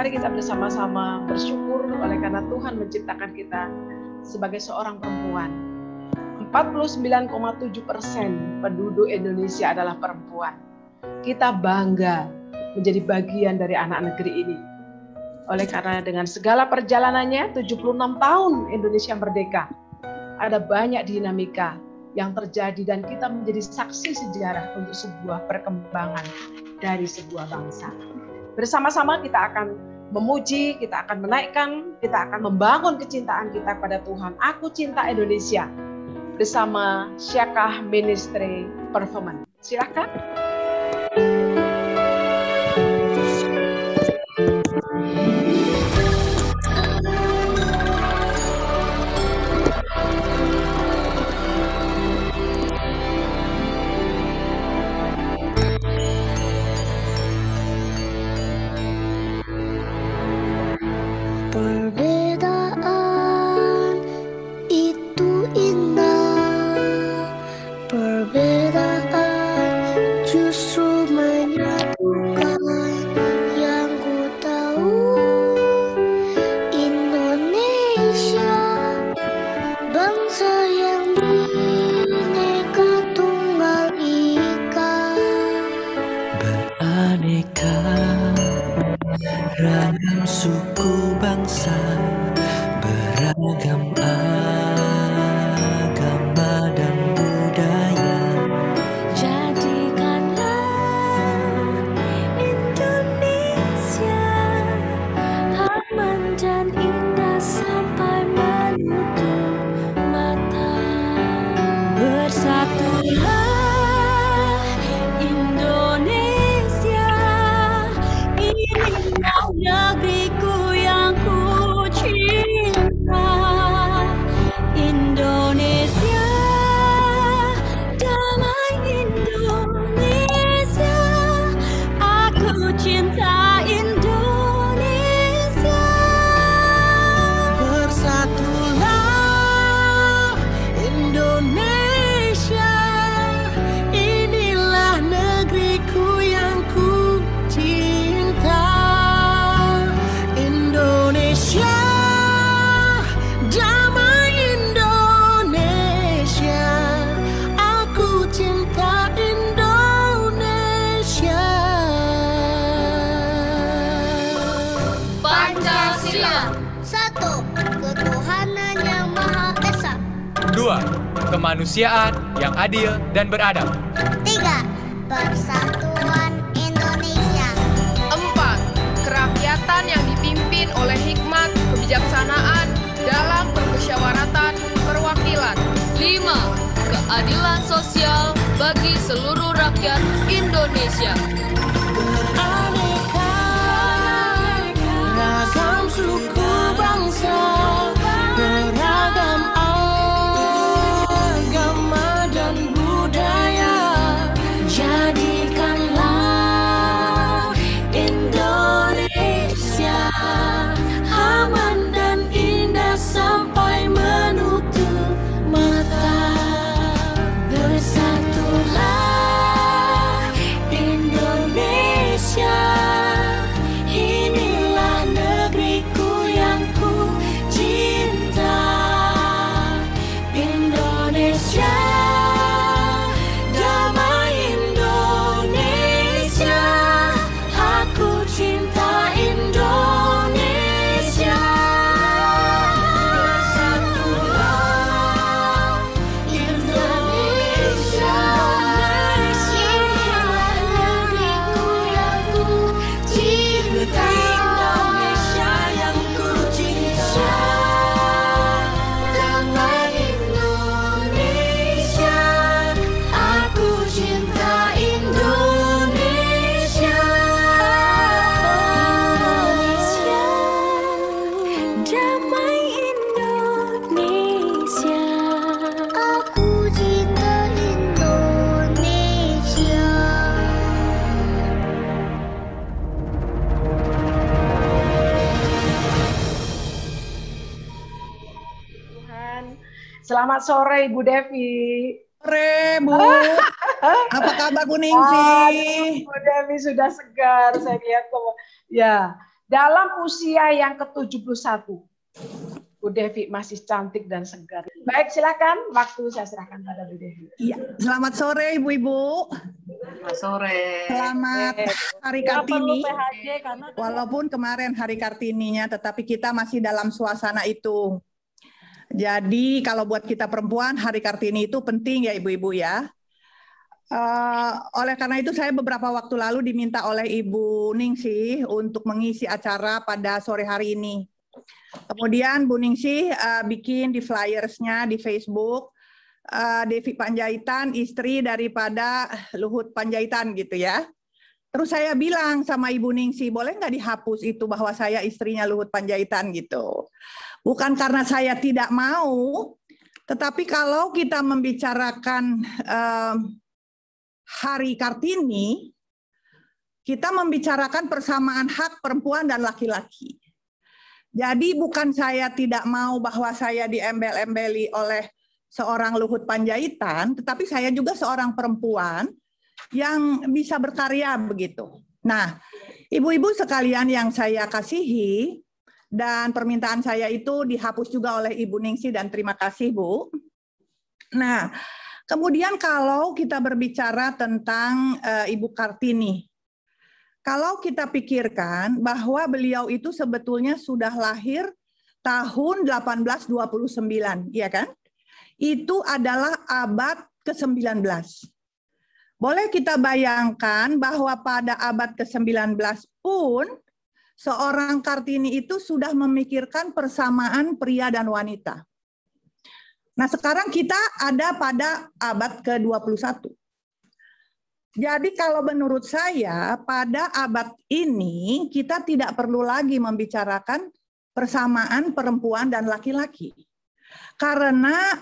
Mari kita bersama-sama bersyukur oleh karena Tuhan menciptakan kita sebagai seorang perempuan. 49,7% penduduk Indonesia adalah perempuan. Kita bangga menjadi bagian dari anak negeri ini. Oleh karena dengan segala perjalanannya, 76 tahun Indonesia merdeka. Ada banyak dinamika yang terjadi dan kita menjadi saksi sejarah untuk sebuah perkembangan dari sebuah bangsa. Bersama-sama kita akan memuji, kita akan menaikkan, kita akan membangun kecintaan kita pada Tuhan. Aku cinta Indonesia bersama Syakah Ministry Performance. Silakan. Perbedaan itu indah, perbedaan justru menyatukan. Yang ku tahu Indonesia, bangsa yang bineka tunggal ika, beraneka ragam suku bangsa, beragam agama dan budaya. jadikanlah Indonesia aman dan indah sampai menutup mata. Bersatulah Indonesia, inilah negeriku yang ku cinta. Indonesia, damai Indonesia, aku cinta Indonesia. Bersatulah Indonesia, inilah negeriku yang ku cinta. Indonesia, damai Indonesia, aku cinta Indonesia. Pancasila. 1. Ketuhanan yang Maha Esa. 2. Kemanusiaan yang adil dan beradab. 3. Persatuan Indonesia. 4. Kerakyatan yang dipimpin oleh hikmat kebijaksanaan dalam permusyawaratan perwakilan. 5. Keadilan sosial bagi seluruh rakyat Indonesia. Beraneka ragam suku bangsa, beragam agama dan budaya. Jadikanlah Indonesia aman dan indah sampai menutup mata. Bersatulah Indonesia, inilah negeriku yang ku cinta. Indonesia, damai Indonesia, aku cinta Indonesia. Bersatulah Indonesia, inilah negeriku yang ku cinta. Indonesia yang ku cinta, damai Indonesia, aku cinta Indonesia. Indonesia, damai Indonesia, aku cinta Indonesia. Tuhan. Selamat sore Ibu Devi. Sore, Bu. Apa kabar Bu Ningsi? Aduh, Bu Devi sudah segar. Saya lihat ya, dalam usia yang ke-71. Bu Devi masih cantik dan segar. Baik, silakan. Waktu saya serahkan pada Bu Devi. Iya, selamat sore Ibu-ibu. Selamat sore. Selamat Hari Kartini. PHJ karena Walaupun kemarin Hari Kartininya, tetapi kita masih dalam suasana itu. Jadi kalau buat kita perempuan, Hari Kartini itu penting ya Ibu-ibu ya. Oleh karena itu saya beberapa waktu lalu diminta oleh Ibu Ningsih untuk mengisi acara pada sore hari ini. Kemudian Bu Ningsih bikin di flyersnya di Facebook, Devi Panjaitan, istri daripada Luhut Panjaitan gitu ya. Terus saya bilang sama Ibu Ningsih, boleh nggak dihapus itu bahwa saya istrinya Luhut Panjaitan gitu. Bukan karena saya tidak mau, tetapi kalau kita membicarakan Hari Kartini, kita membicarakan persamaan hak perempuan dan laki-laki. Jadi bukan saya tidak mau bahwa saya diembel-embeli oleh seorang Luhut Panjaitan, tetapi saya juga seorang perempuan yang bisa berkarya begitu. Nah, ibu-ibu sekalian yang saya kasihi, dan permintaan saya itu dihapus juga oleh Ibu Ningsih dan terima kasih Bu. Nah, kemudian kalau kita berbicara tentang Ibu Kartini, kalau kita pikirkan bahwa beliau itu sebetulnya sudah lahir tahun 1829, ya kan? Itu adalah abad ke-19. Boleh kita bayangkan bahwa pada abad ke-19 pun seorang Kartini itu sudah memikirkan persamaan pria dan wanita. Nah, sekarang kita ada pada abad ke-21. Jadi kalau menurut saya pada abad ini kita tidak perlu lagi membicarakan persamaan perempuan dan laki-laki. Karena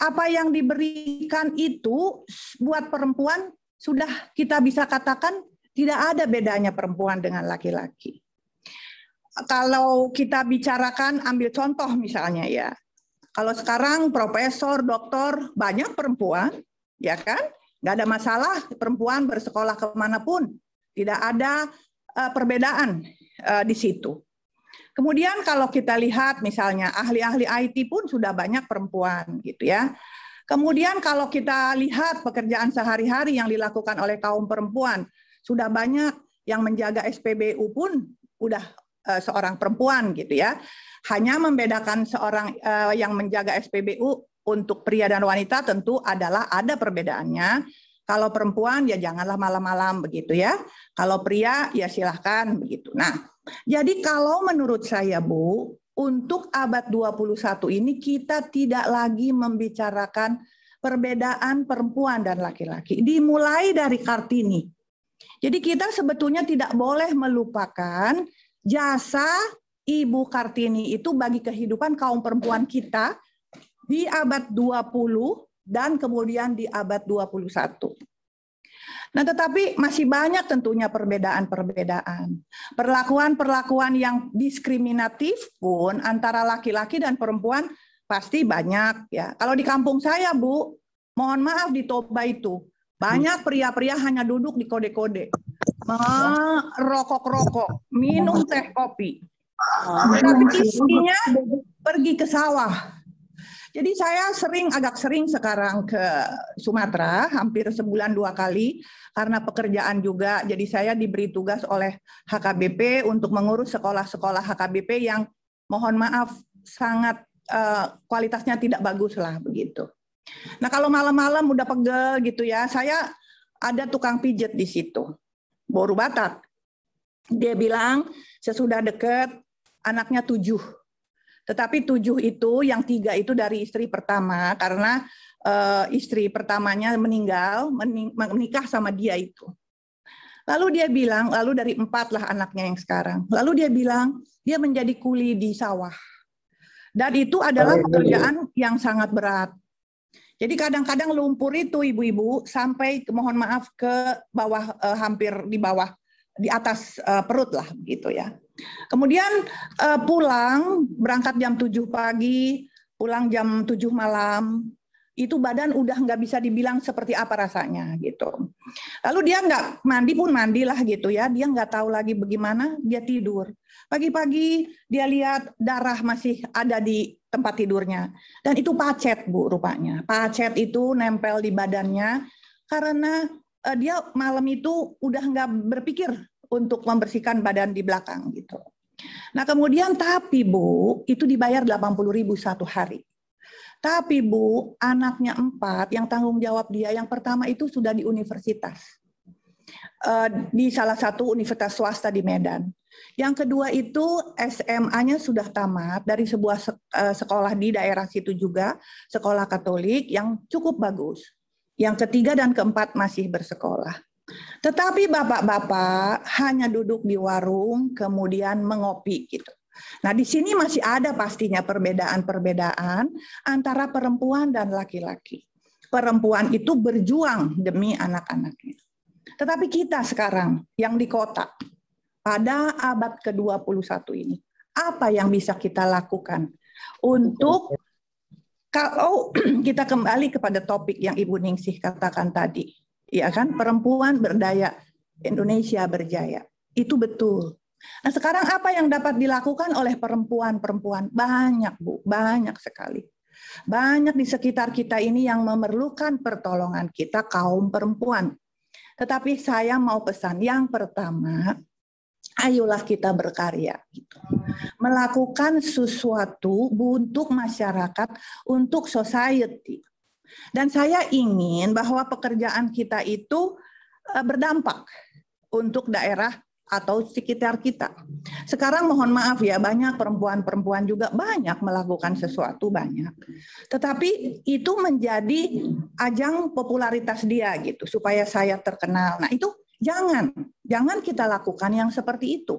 apa yang diberikan itu buat perempuan sudah kita bisa katakan tidak ada bedanya perempuan dengan laki-laki. Kalau kita bicarakan ambil contoh misalnya ya. Kalau sekarang profesor, doktor banyak perempuan, ya kan? Nggak ada masalah perempuan bersekolah kemanapun. Tidak ada perbedaan di situ. Kemudian kalau kita lihat misalnya ahli-ahli IT pun sudah banyak perempuan gitu ya. Kemudian kalau kita lihat pekerjaan sehari-hari yang dilakukan oleh kaum perempuan, sudah banyak yang menjaga SPBU pun udah seorang perempuan gitu ya. Hanya membedakan seorang yang menjaga SPBU untuk pria dan wanita tentu adalah ada perbedaannya. Kalau perempuan ya janganlah malam-malam begitu ya. Kalau pria ya silahkan begitu. Nah, jadi kalau menurut saya Bu, untuk abad 21 ini kita tidak lagi membicarakan perbedaan perempuan dan laki-laki. Dimulai dari Kartini. Jadi kita sebetulnya tidak boleh melupakan jasa Ibu Kartini itu bagi kehidupan kaum perempuan kita di abad 20 dan kemudian di abad 21. Nah, tetapi masih banyak tentunya perbedaan-perbedaan. Perlakuan-perlakuan yang diskriminatif pun antara laki-laki dan perempuan pasti banyak ya. Kalau di kampung saya, Bu, mohon maaf di Toba itu, banyak pria-pria hanya duduk di kode-kode. Rokok-rokok, minum teh kopi. Tapi istrinya pergi ke sawah. Jadi saya agak sering sekarang ke Sumatera, hampir sebulan 2 kali, karena pekerjaan juga. Jadi saya diberi tugas oleh HKBP untuk mengurus sekolah-sekolah HKBP yang mohon maaf sangat kualitasnya tidak bagus lah begitu. Nah kalau malam-malam udah pegel gitu ya, saya ada tukang pijet di situ, Boru Batak. Dia bilang sesudah deket anaknya 7. Tetapi 7 itu, yang 3 itu dari istri pertama, karena istri pertamanya menikah sama dia itu. Lalu dia bilang, lalu dari 4 lah anaknya yang sekarang. Lalu dia bilang, dia menjadi kuli di sawah. Dan itu adalah pekerjaan yang sangat berat. Jadi kadang-kadang lumpur itu ibu-ibu sampai mohon maaf ke bawah, hampir di bawah, di atas perut lah gitu ya. Kemudian pulang, berangkat jam 7 pagi, pulang jam 7 malam. itu badan udah nggak bisa dibilang seperti apa rasanya gitu. Lalu dia nggak mandi pun mandilah gitu ya, dia nggak tahu lagi bagaimana, dia tidur. Pagi-pagi dia lihat darah masih ada di tempat tidurnya, dan itu pacet Bu rupanya. Pacet itu nempel di badannya karena dia malam itu udah nggak berpikir untuk membersihkan badan di belakang gitu. Nah kemudian tapi Bu, itu dibayar 80.000 satu hari. Tapi Bu, anaknya 4, yang tanggung jawab dia, yang pertama itu sudah di universitas. Di salah satu universitas swasta di Medan. Yang kedua itu SMA-nya sudah tamat dari sebuah sekolah di daerah situ juga, sekolah Katolik yang cukup bagus. Yang ketiga dan keempat masih bersekolah. Tetapi bapak-bapak hanya duduk di warung, kemudian mengopi gitu. Nah, di sini masih ada pastinya perbedaan-perbedaan antara perempuan dan laki-laki. Perempuan itu berjuang demi anak-anaknya. Tetapi kita sekarang yang di kota, pada abad ke-21 ini, apa yang bisa kita lakukan untuk, kalau kita kembali kepada topik yang Ibu Ningsih katakan tadi, ya kan, perempuan berdaya, Indonesia berjaya. Itu betul. Nah sekarang apa yang dapat dilakukan oleh perempuan-perempuan? Banyak Bu, banyak sekali. Banyak di sekitar kita ini yang memerlukan pertolongan kita kaum perempuan. Tetapi saya mau pesan yang pertama, ayolah kita berkarya. Gitu. Melakukan sesuatu untuk masyarakat, untuk society. Dan saya ingin bahwa pekerjaan kita itu berdampak untuk daerah atau sekitar kita. Sekarang mohon maaf ya, banyak perempuan-perempuan juga banyak melakukan sesuatu banyak. Tetapi itu menjadi ajang popularitas dia gitu, supaya saya terkenal. Nah itu jangan kita lakukan yang seperti itu.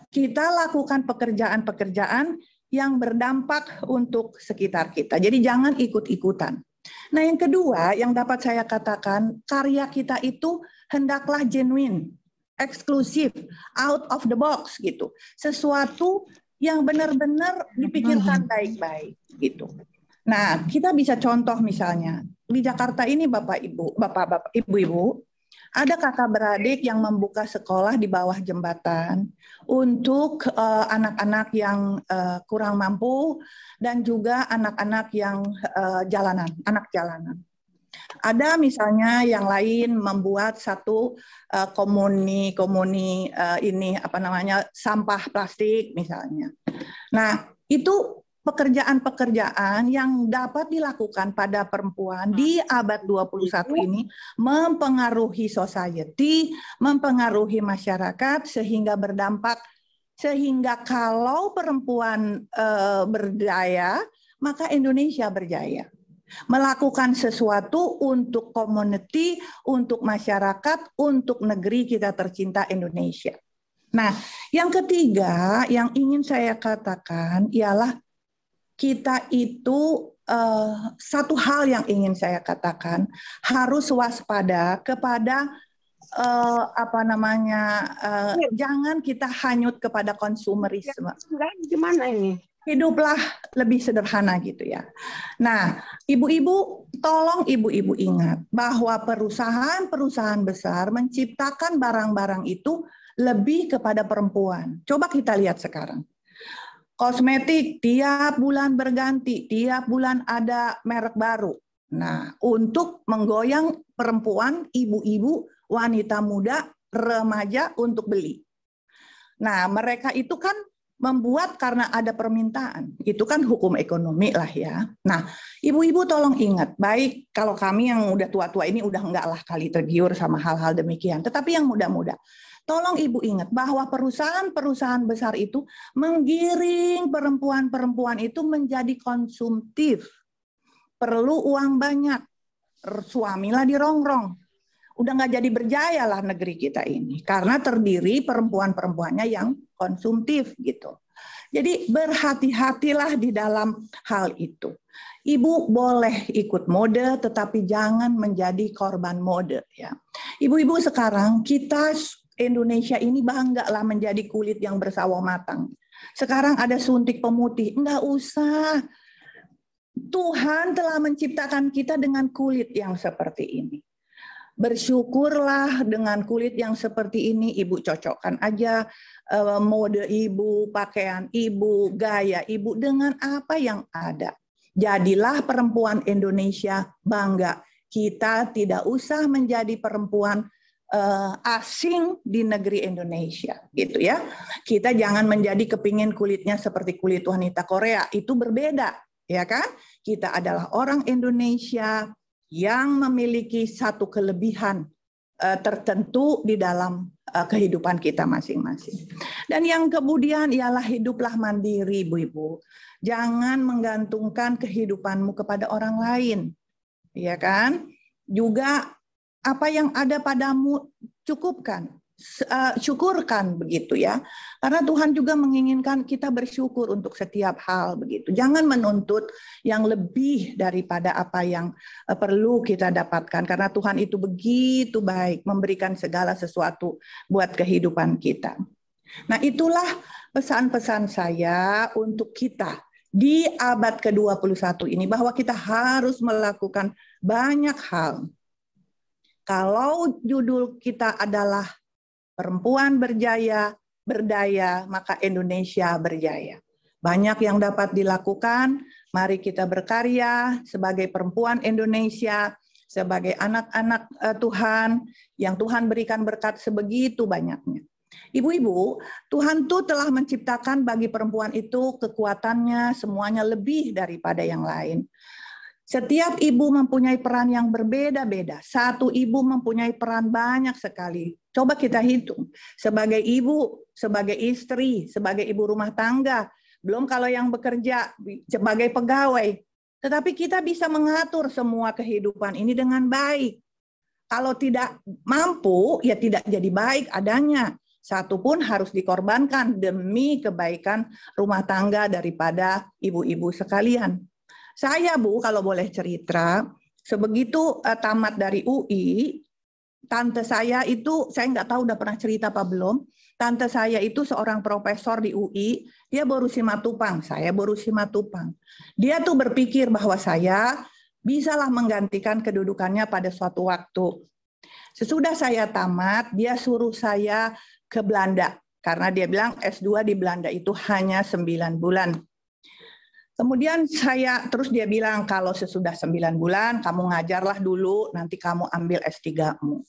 Kita lakukan pekerjaan-pekerjaan yang berdampak untuk sekitar kita. Jadi jangan ikut-ikutan. Nah yang kedua yang dapat saya katakan, karya kita itu hendaklah genuine, eksklusif, out of the box gitu. Sesuatu yang benar-benar dipikirkan baik-baik gitu. Nah, kita bisa contoh misalnya di Jakarta ini Bapak-bapak, Ibu-ibu, ada kakak beradik yang membuka sekolah di bawah jembatan untuk anak-anak yang kurang mampu dan juga anak-anak yang anak jalanan. Ada misalnya yang lain membuat satu komuni ini sampah plastik misalnya. Nah, itu pekerjaan-pekerjaan yang dapat dilakukan pada perempuan di abad 21 ini mempengaruhi society, mempengaruhi masyarakat sehingga berdampak, sehingga kalau perempuan berdaya, maka Indonesia berjaya. Melakukan sesuatu untuk community, untuk masyarakat, untuk negeri kita tercinta Indonesia. Nah, yang ketiga yang ingin saya katakan ialah kita itu satu hal yang ingin saya katakan harus waspada kepada jangan kita hanyut kepada konsumerisme. Gimana ini? Hiduplah lebih sederhana gitu ya. Nah, ibu-ibu, tolong ibu-ibu ingat bahwa perusahaan-perusahaan besar menciptakan barang-barang itu lebih kepada perempuan. Coba kita lihat sekarang. Kosmetik tiap bulan berganti, tiap bulan ada merek baru. Nah, untuk menggoyang perempuan, ibu-ibu, wanita muda, remaja untuk beli. Nah, mereka itu kan membuat karena ada permintaan. Itu kan hukum ekonomi lah ya. Nah, ibu-ibu tolong ingat, baik kalau kami yang udah tua-tua ini udah enggak lah kali tergiur sama hal-hal demikian. Tetapi yang muda-muda, tolong ibu ingat bahwa perusahaan-perusahaan besar itu menggiring perempuan-perempuan itu menjadi konsumtif. Perlu uang banyak, suamilah dirongrong. Udah nggak jadi berjaya lah negeri kita ini. Karena terdiri perempuan-perempuannya yang konsumtif gitu. Jadi berhati-hatilah di dalam hal itu. Ibu boleh ikut mode, tetapi jangan menjadi korban mode ya. Ibu-ibu sekarang kita Indonesia ini bangga lah menjadi kulit yang bersawo matang. Sekarang ada suntik pemutih, enggak usah. Tuhan telah menciptakan kita dengan kulit yang seperti ini. Bersyukurlah dengan kulit yang seperti ini, Ibu cocokkan aja mode Ibu, pakaian Ibu, gaya Ibu dengan apa yang ada. Jadilah perempuan Indonesia bangga. Kita tidak usah menjadi perempuan asing di negeri Indonesia, gitu ya. Kita jangan menjadi kepingin kulitnya seperti kulit wanita Korea, itu berbeda, ya kan? Kita adalah orang Indonesia yang memiliki satu kelebihan tertentu di dalam kehidupan kita masing-masing. Dan yang kemudian ialah hiduplah mandiri, Ibu-ibu. Jangan menggantungkan kehidupanmu kepada orang lain, ya kan? Juga apa yang ada padamu cukupkan, syukurkan begitu ya. Karena Tuhan juga menginginkan kita bersyukur untuk setiap hal begitu. Jangan menuntut yang lebih daripada apa yang perlu kita dapatkan. Karena Tuhan itu begitu baik memberikan segala sesuatu buat kehidupan kita. Nah, itulah pesan-pesan saya untuk kita di abad ke-21 ini, bahwa kita harus melakukan banyak hal. Kalau judul kita adalah perempuan berjaya, berdaya, maka Indonesia berjaya. Banyak yang dapat dilakukan, mari kita berkarya sebagai perempuan Indonesia, sebagai anak-anak Tuhan, yang Tuhan berikan berkat sebegitu banyaknya. Ibu-ibu, Tuhan tuh telah menciptakan bagi perempuan itu kekuatannya semuanya lebih daripada yang lain. Setiap ibu mempunyai peran yang berbeda-beda. Satu ibu mempunyai peran banyak sekali. Coba kita hitung. Sebagai ibu, sebagai istri, sebagai ibu rumah tangga. Belum kalau yang bekerja sebagai pegawai. Tetapi kita bisa mengatur semua kehidupan ini dengan baik. Kalau tidak mampu, ya tidak jadi baik adanya. Satu pun harus dikorbankan demi kebaikan rumah tangga daripada ibu-ibu sekalian. Saya, Bu, kalau boleh cerita, sebegitu tamat dari UI, tante saya itu, saya nggak tahu udah pernah cerita apa belum, tante saya itu seorang profesor di UI, dia baru Simatupang, saya baru Simatupang. Dia tuh berpikir bahwa saya bisalah menggantikan kedudukannya pada suatu waktu. Sesudah saya tamat, dia suruh saya ke Belanda, karena dia bilang S2 di Belanda itu hanya 9 bulan. Kemudian terus dia bilang, kalau sesudah 9 bulan, kamu ngajarlah dulu, nanti kamu ambil S3-mu.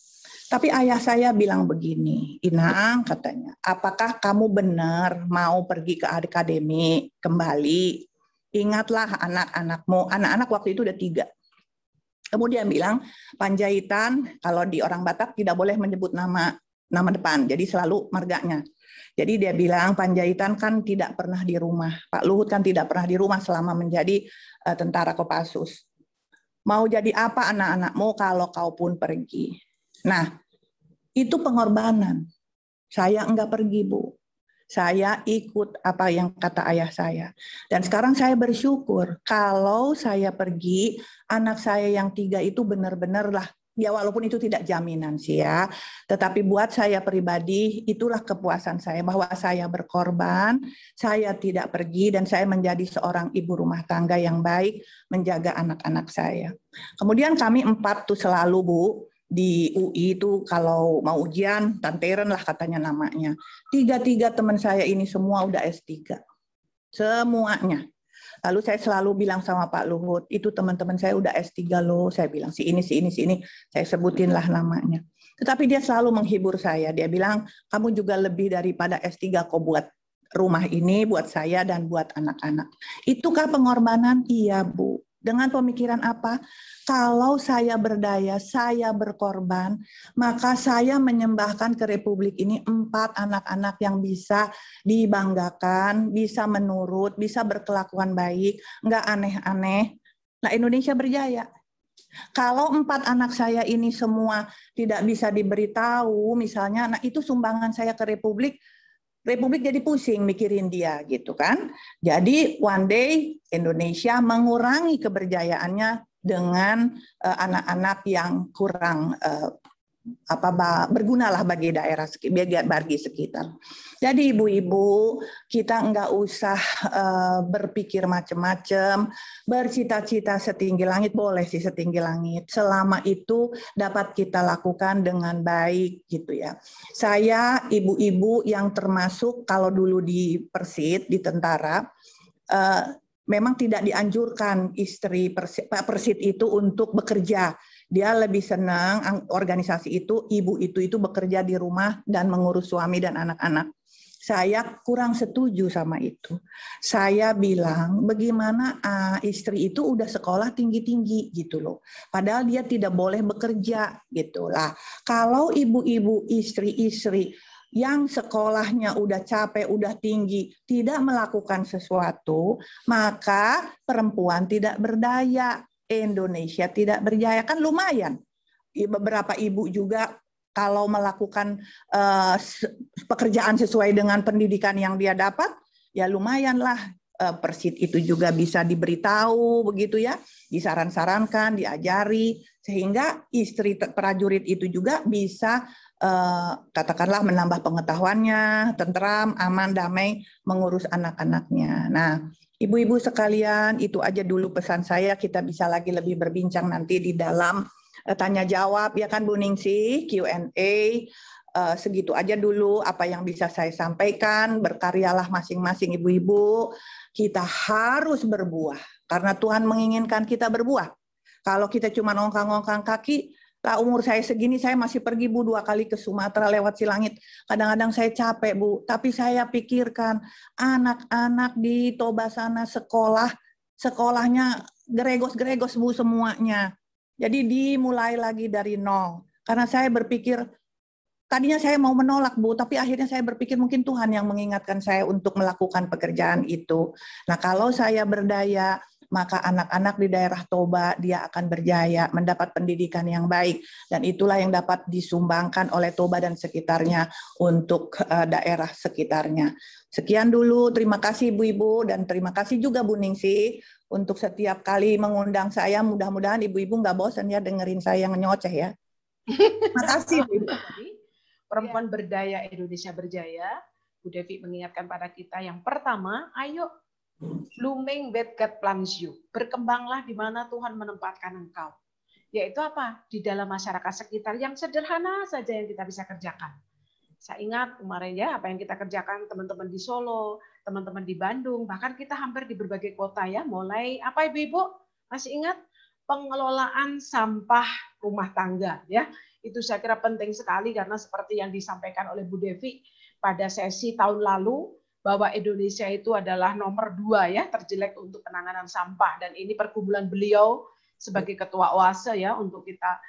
Tapi ayah saya bilang begini, Inang katanya, apakah kamu benar mau pergi ke akademi kembali? Ingatlah anak-anakmu, anak-anak waktu itu udah 3. Kemudian bilang, Panjaitan, kalau di orang Batak tidak boleh menyebut nama depan, jadi selalu marganya. Jadi dia bilang Panjaitan kan tidak pernah di rumah. Pak Luhut kan tidak pernah di rumah selama menjadi tentara Kopassus. Mau jadi apa anak-anakmu kalau kau pun pergi? Nah, itu pengorbanan. Saya enggak pergi, Bu. Saya ikut apa yang kata ayah saya. Dan sekarang saya bersyukur kalau saya pergi, anak saya yang 3 itu benar-benar lah. Ya walaupun itu tidak jaminan sih ya, tetapi buat saya pribadi itulah kepuasan saya bahwa saya berkorban, saya tidak pergi dan saya menjadi seorang ibu rumah tangga yang baik menjaga anak-anak saya. Kemudian kami 4 tuh selalu, Bu, di UI itu kalau mau ujian, tanteren lah katanya namanya. 3 teman saya ini semua udah S3. Semuanya. Lalu saya selalu bilang sama Pak Luhut, itu teman-teman saya udah S3 loh. Saya bilang, si ini. Saya sebutinlah namanya. Tetapi dia selalu menghibur saya. Dia bilang, kamu juga lebih daripada S3 kok buat rumah ini, buat saya, dan buat anak-anak. Itukah pengorbanan? Iya, Bu. Dengan pemikiran apa? Kalau saya berdaya, saya berkorban, maka saya menyembahkan ke Republik ini 4 anak-anak yang bisa dibanggakan, bisa menurut, bisa berkelakuan baik, nggak aneh-aneh. Nah, Indonesia berjaya. Kalau 4 anak saya ini semua tidak bisa diberitahu, misalnya, nah itu sumbangan saya ke Republik jadi pusing mikirin dia gitu kan. Jadi one day Indonesia mengurangi keberjayaannya dengan anak-anak yang kurang bergunalah bagi daerah bagi sekitar. Jadi ibu-ibu, kita enggak usah berpikir macam-macam, bercita-cita setinggi langit, boleh sih setinggi langit, selama itu dapat kita lakukan dengan baik gitu ya. Saya ibu-ibu yang termasuk kalau dulu di Persit, di tentara, memang tidak dianjurkan istri Persit itu untuk bekerja. Dia lebih senang organisasi itu, ibu itu bekerja di rumah dan mengurus suami dan anak-anak. Saya kurang setuju sama itu. Saya bilang, bagaimana istri itu udah sekolah tinggi-tinggi gitu loh. Padahal dia tidak boleh bekerja gitu lah. Kalau ibu-ibu istri-istri yang sekolahnya udah capek, udah tinggi, tidak melakukan sesuatu, maka perempuan tidak berdaya. Indonesia tidak berjaya, kan lumayan. Beberapa ibu juga kalau melakukan pekerjaan sesuai dengan pendidikan yang dia dapat, ya lumayanlah. Persit itu juga bisa diberitahu begitu ya, disaran-sarankan, diajari, sehingga istri prajurit itu juga bisa katakanlah menambah pengetahuannya, tentram, aman, damai, mengurus anak-anaknya. Nah, ibu-ibu sekalian, itu aja dulu pesan saya. Kita bisa lagi lebih berbincang nanti di dalam tanya jawab, ya kan Bu Ningsih, Q&A. Segitu aja dulu apa yang bisa saya sampaikan. Berkaryalah masing-masing ibu-ibu. Kita harus berbuah, karena Tuhan menginginkan kita berbuah. Kalau kita cuma ngongkang-ngongkang kaki, lah umur saya segini saya masih pergi Bu 2 kali ke Sumatera lewat Silangit. Kadang-kadang saya capek Bu, tapi saya pikirkan anak-anak di Toba sana sekolahnya geregos-geregos Bu semuanya. Jadi dimulai lagi dari nol. Karena saya berpikir, tadinya saya mau menolak Bu, tapi akhirnya saya berpikir mungkin Tuhan yang mengingatkan saya untuk melakukan pekerjaan itu. Nah kalau saya berdaya, maka anak-anak di daerah Toba dia akan berjaya, mendapat pendidikan yang baik, dan itulah yang dapat disumbangkan oleh Toba dan sekitarnya untuk daerah sekitarnya. Sekian dulu, terima kasih Ibu-Ibu, dan terima kasih juga Bu Ningsih untuk setiap kali mengundang saya. Mudah-mudahan Ibu-Ibu nggak bosan ya dengerin saya nyoceh ya. Terima kasih Bu. Perempuan berdaya, Indonesia berjaya. Bu Devi mengingatkan pada kita yang pertama, ayo blooming where God plants you. Berkembanglah di mana Tuhan menempatkan engkau. Yaitu apa? Di dalam masyarakat sekitar yang sederhana saja yang kita bisa kerjakan. Saya ingat kemarin ya apa yang kita kerjakan teman-teman di Solo, teman-teman di Bandung, bahkan kita hampir di berbagai kota ya. Mulai apa Ibu-Ibu? Masih ingat? Pengelolaan sampah rumah tangga ya. Itu saya kira penting sekali karena seperti yang disampaikan oleh Bu Devi pada sesi tahun lalu, bahwa Indonesia itu adalah nomor 2 ya terjelek untuk penanganan sampah, dan ini pergumulan beliau sebagai ketua OASE ya untuk kita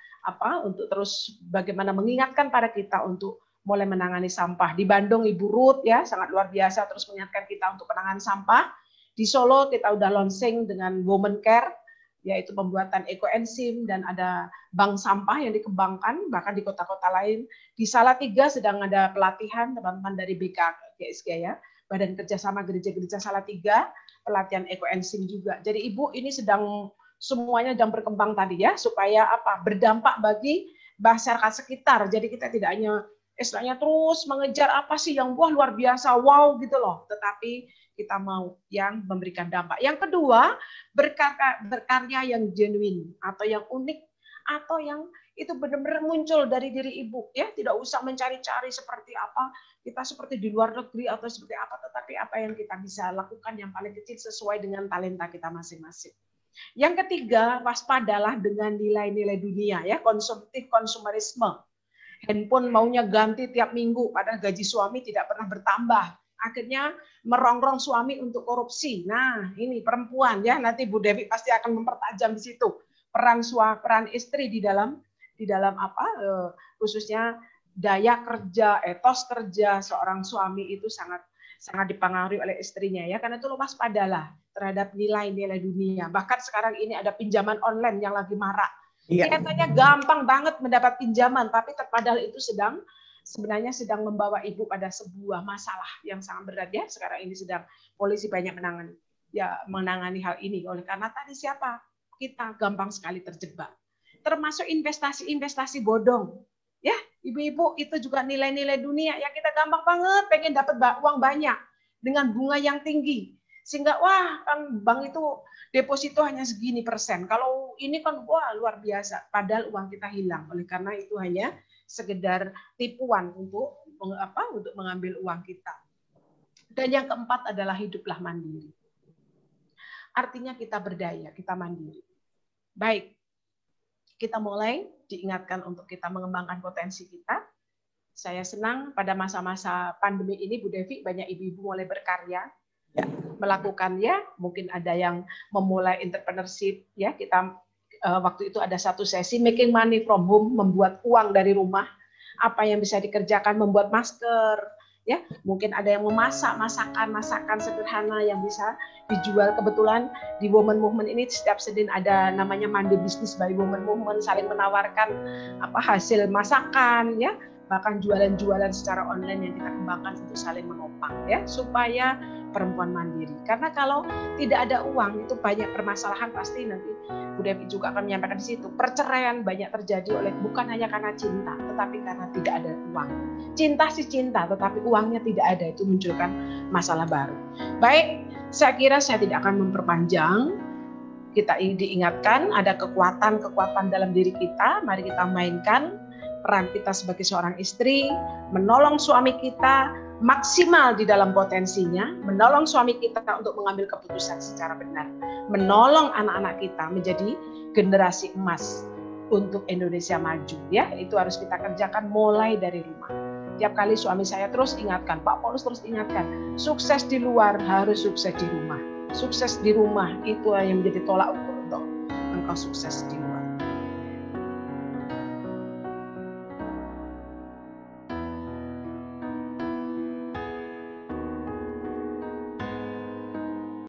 untuk terus bagaimana mengingatkan pada kita untuk mulai menangani sampah. Di Bandung Ibu Ruth ya sangat luar biasa terus mengingatkan kita untuk penanganan sampah. Di Solo kita udah launching dengan Women Care yaitu pembuatan ekoenzim dan ada bank sampah yang dikembangkan bahkan di kota-kota lain. Di Salatiga sedang ada pelatihan teman-teman dari BKGSG ya. Badan Kerjasama Gereja-Gereja Salatiga, pelatihan ekoenzim juga. Jadi Ibu ini semuanya sedang berkembang tadi ya, supaya berdampak bagi masyarakat sekitar. Jadi kita tidak hanya istilahnya terus mengejar apa sih yang luar biasa, wow gitu loh. Tetapi kita mau yang memberikan dampak. Yang kedua, berkarya yang genuine atau yang unik atau yang itu benar-benar muncul dari diri Ibu ya, tidak usah mencari-cari seperti apa kita seperti di luar negeri atau seperti apa, tetapi apa yang kita bisa lakukan yang paling kecil sesuai dengan talenta kita masing-masing. Yang ketiga, waspadalah dengan nilai-nilai dunia ya, konsumerisme. Handphone maunya ganti tiap minggu, padahal gaji suami tidak pernah bertambah. Akhirnya merongrong suami untuk korupsi. Nah, ini perempuan ya, nanti Bu Devi pasti akan mempertajam di situ peran istri di dalam khususnya daya kerja, etos kerja seorang suami itu sangat dipengaruhi oleh istrinya ya. Karena itu waspadalah terhadap nilai-nilai dunia. Bahkan sekarang ini ada pinjaman online yang lagi marak. Iya. Katanya gampang banget mendapat pinjaman, tapi padahal itu sebenarnya sedang membawa Ibu pada sebuah masalah yang sangat berat ya. Sekarang ini sedang polisi banyak menangani hal ini. Oleh karena tadi kita gampang sekali terjebak. Termasuk investasi bodong. Ya, ibu-ibu, itu juga nilai-nilai dunia yang kita gampang banget pengen dapat uang banyak dengan bunga yang tinggi. Sehingga wah, kan bank itu deposito hanya segini persen. Kalau ini kan wah luar biasa. Padahal uang kita hilang. Oleh karena itu hanya sekedar tipuan untuk mengambil uang kita. Dan yang keempat adalah hiduplah mandiri. Artinya kita berdaya, kita mandiri. Baik, kita mulai diingatkan untuk kita mengembangkan potensi kita. Saya senang pada masa-masa pandemi ini, Bu Devi, banyak ibu-ibu mulai berkarya, melakukannya. Mungkin ada yang memulai entrepreneurship. Ya, kita waktu itu ada satu sesi making money from home, membuat uang dari rumah. Apa yang bisa dikerjakan, membuat masker. Ya, mungkin ada yang memasak masakan sederhana yang bisa dijual. Kebetulan di Women Movement ini setiap Senin ada namanya Monday Business by Women Movement, saling menawarkan hasil masakan, ya, bahkan jualan-jualan secara online yang kita kembangkan untuk saling menopang, ya, supaya perempuan mandiri. Karena kalau tidak ada uang itu banyak permasalahan, pasti nanti Bu Devi juga akan menyampaikan di situ. Perceraian banyak terjadi bukan hanya karena cinta, tetapi karena tidak ada uang. Cinta sih cinta, tetapi uangnya tidak ada, itu munculkan masalah baru. Baik, saya kira saya tidak akan memperpanjang. Kita diingatkan ada kekuatan dalam diri kita, mari kita mainkan peran kita sebagai seorang istri, menolong suami kita maksimal di dalam potensinya, menolong suami kita untuk mengambil keputusan secara benar, menolong anak-anak kita menjadi generasi emas untuk Indonesia maju. Ya, itu harus kita kerjakan mulai dari rumah. Tiap kali suami saya terus ingatkan, Pak Paulus terus ingatkan, sukses di luar harus sukses di rumah. Sukses di rumah itu yang menjadi tolak ukur untuk engkau sukses di rumah.